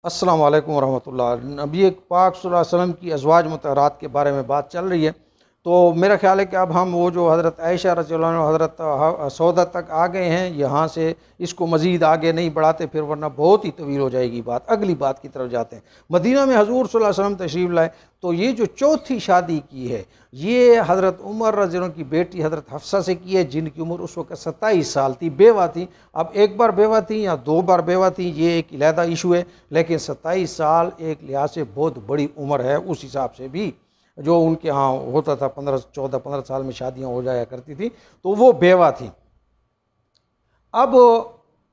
अस्सलाम वालेकुम वरहमतुल्लाह। नबी पाक सल्लल्लाहु अलैहि वसल्लम की अज़वाज मुतहरात के बारे में बात चल रही है, तो मेरा ख्याल है कि अब हम वो जो हज़रत आयशा रज़ियल्लाहु अन्हा हज़रत सौदा तक आ गए हैं, यहाँ से इसको मज़ीद आगे नहीं बढ़ाते, फिर वरना बहुत ही तवील हो जाएगी बात। अगली बात की तरफ जाते हैं। मदीना में हज़ूर सल्लल्लाहु अलैहि वसल्लम तशरीफ़ लाए, तो ये जो चौथी शादी की है, ये हज़रत उमर रज़ियल्लाहु अन्हु की बेटी हज़रत हफ्सा से की है, जिनकी उम्र उस वक्त 27 साल थी, बेवा थी। अब एक बार बेवा थी या दो बार बेवा थी, ये एक अलहदा इशू है, लेकिन 27 साल एक लिहाज से बहुत बड़ी उम्र है। उस हिसाब से भी जो उनके यहाँ होता था, 14-15 साल में शादियाँ हो जाया करती थी, तो वो बेवा थी। अब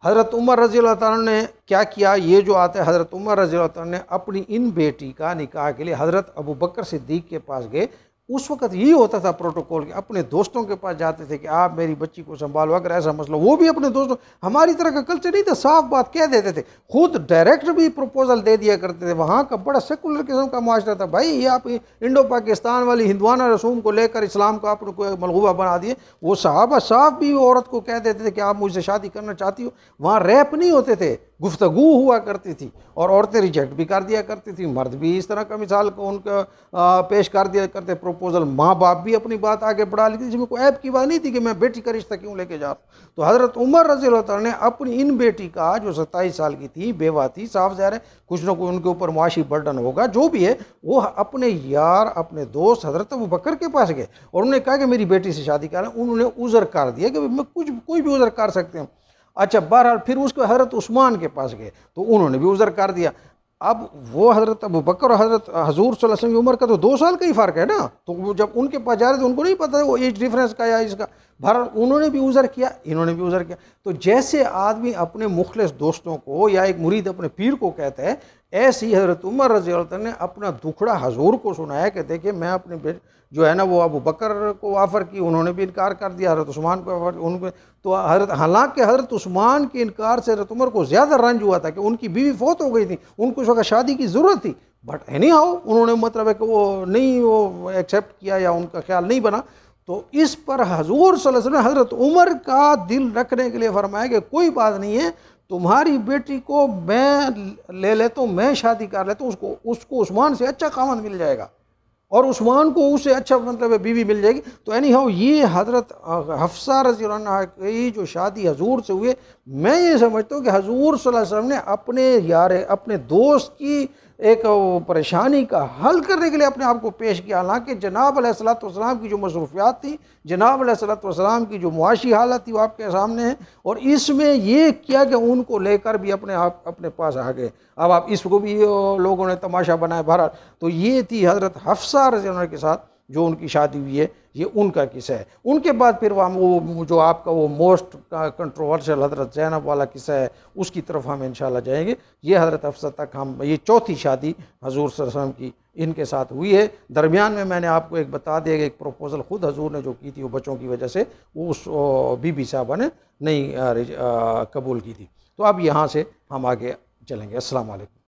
हज़रत उमर रज़ियल्लाहु अन्हु ने क्या किया, ये जो आता है, हज़रत उमर रज़ियल्लाहु अन्हु ने अपनी इन बेटी का निकाह के लिए हज़रत अबू बकर सिद्दीक़ के पास गए। उस वक़्त ये होता था प्रोटोकॉल के, अपने दोस्तों के पास जाते थे कि आप मेरी बच्ची को संभालो, अगर ऐसा मसला, वो भी अपने दोस्तों, हमारी तरह का कल्चर नहीं था, साफ बात कह देते थे, खुद डायरेक्ट भी प्रपोजल दे दिया करते थे। वहाँ का बड़ा सेकुलर किस्म का माशरा था। भाई ये आप इंडो पाकिस्तान वाली हिंदवाना रसूम को लेकर इस्लाम को आपने कोई मलगूबा बना दिए। वो सहाबा साफ भी औरत को कह देते थे कि आप मुझसे शादी करना चाहती हो। वहाँ रैप नहीं होते थे, गुफ्तगू हुआ करती थी, और औरतें रिजेक्ट भी कर दिया करती थी, मर्द भी इस तरह का मिसाल को उनका पेश कर दिया करते प्रपोजल, माँ बाप भी अपनी बात आगे बढ़ा लेती, जिसमें कोई ऐप की बात नहीं थी कि मैं बेटी का रिश्ता क्यों लेके जा रहा हूँ। तो हज़रत उमर रज़ियल्लाहु अन्हु ने अपनी इन बेटी का, जो 27 साल की थी, बेवा थी, साफ ज़ाहिर है कुछ ना कुछ उनके ऊपर मुआशी बर्डन होगा, जो भी है, वो अपने यार, अपने दोस्त हज़रत अबू बकर के पास गए और उन्होंने कहा कि मेरी बेटी से शादी करें। उन्होंने उज़र कर दिया कि मैं कुछ कोई भी उज़र कर सकते हैं। अच्छा, बहरहाल फिर उसको हज़रत उस्मान के पास गए, तो उन्होंने भी उज़र कर दिया। अब वो हज़रत अबू बकर और हज़रत हज़ूर सल्लल्लाहु अलैहि वसल्लम की उम्र का तो 2 साल का ही फ़र्क है ना, तो वो जब उनके पास जा रहे थे, उनको नहीं पता वो एज डिफरेंस का या इसका। बहरहाल उन्होंने भी उज़र किया, इन्होंने भी उज़र किया। तो जैसे आदमी अपने मुखलिस दोस्तों को या एक मुरीद अपने पीर को कहता है, ऐसे ही हज़रत उमर रज़ियल्लाहु अन्हु ने अपना दुखड़ा हज़ूर को सुनाया कि देखिए मैं अपने जो है ना, वो अबू बकर को ऑफ़र की, उन्होंने भी इनकार कर दिया, हज़रत उस्मान को ऑफ़र, उनको तो हालांकि हज़रत उस्मान के इनकार से हज़रत उमर को ज़्यादा रंज हुआ था कि उनकी बीवी फौत हो गई थी, उनको उस वक्त शादी की ज़रूरत थी। बट एनी हाउ उन्होंने मतलब है कि वो नहीं, वो एक्सेप्ट किया या उनका ख्याल नहीं बना। तो इस पर हज़ूर सल्लल्लाहु अलैहि वसल्लम हज़रत उमर का दिल रखने के लिए फरमाया कि कोई बात नहीं है, तुम्हारी बेटी को मैं ले लेता हूँ, मैं शादी कर लेता हूँ, उसको उस्मान से अच्छा खामन मिल जाएगा और उस्मान को उससे अच्छा मतलब बीवी मिल जाएगी। तो एनी हाउ ये हज़रत हफ्सा रज़ियल्लाहु अन्हा की जो शादी हजूर से हुए, मैं ये समझता हूँ कि हजूर सल्लल्लाहु अलैहि वसल्लम ने अपने यार, अपने दोस्त की एक परेशानी का हल करने के लिए अपने आप को पेश किया। हालांकि जनाब अलैहिस्सलातु वस्सलाम की जो मसरूफियात थी, जनाब अलैहिस्सलातु वस्सलाम की जो मुआशी हालत थी, वो आपके सामने है, और इसमें ये किया कि उनको लेकर भी अपने आप अपने पास आ गए। अब आप इसको भी लोगों ने तमाशा बनाया। बहरहाल तो ये थी हज़रत हफ्सा रज़ियल्लाहु अन्हा के साथ जो उनकी शादी हुई है, ये उनका किस्सा है। उनके बाद फिर वो जो आपका वो मोस्ट कंट्रोवर्शियल हज़रत ज़ैनब वाला किस्सा है, उसकी तरफ हम इंशाल्लाह जाएंगे। ये हज़रत हफ्सा तक हम, ये चौथी शादी हजूर सल्लल्लाहु अलैहि वसल्लम की इनके साथ हुई है। दरमियान में मैंने आपको एक बता दिया कि एक प्रपोज़ल ख़ुद हजूर ने जो की थी, वो बच्चों की वजह से उस बीबी साहबा ने नहीं कबूल की थी। तो अब यहाँ से हम आगे चलेंगे। अस्सलाम वालेकुम।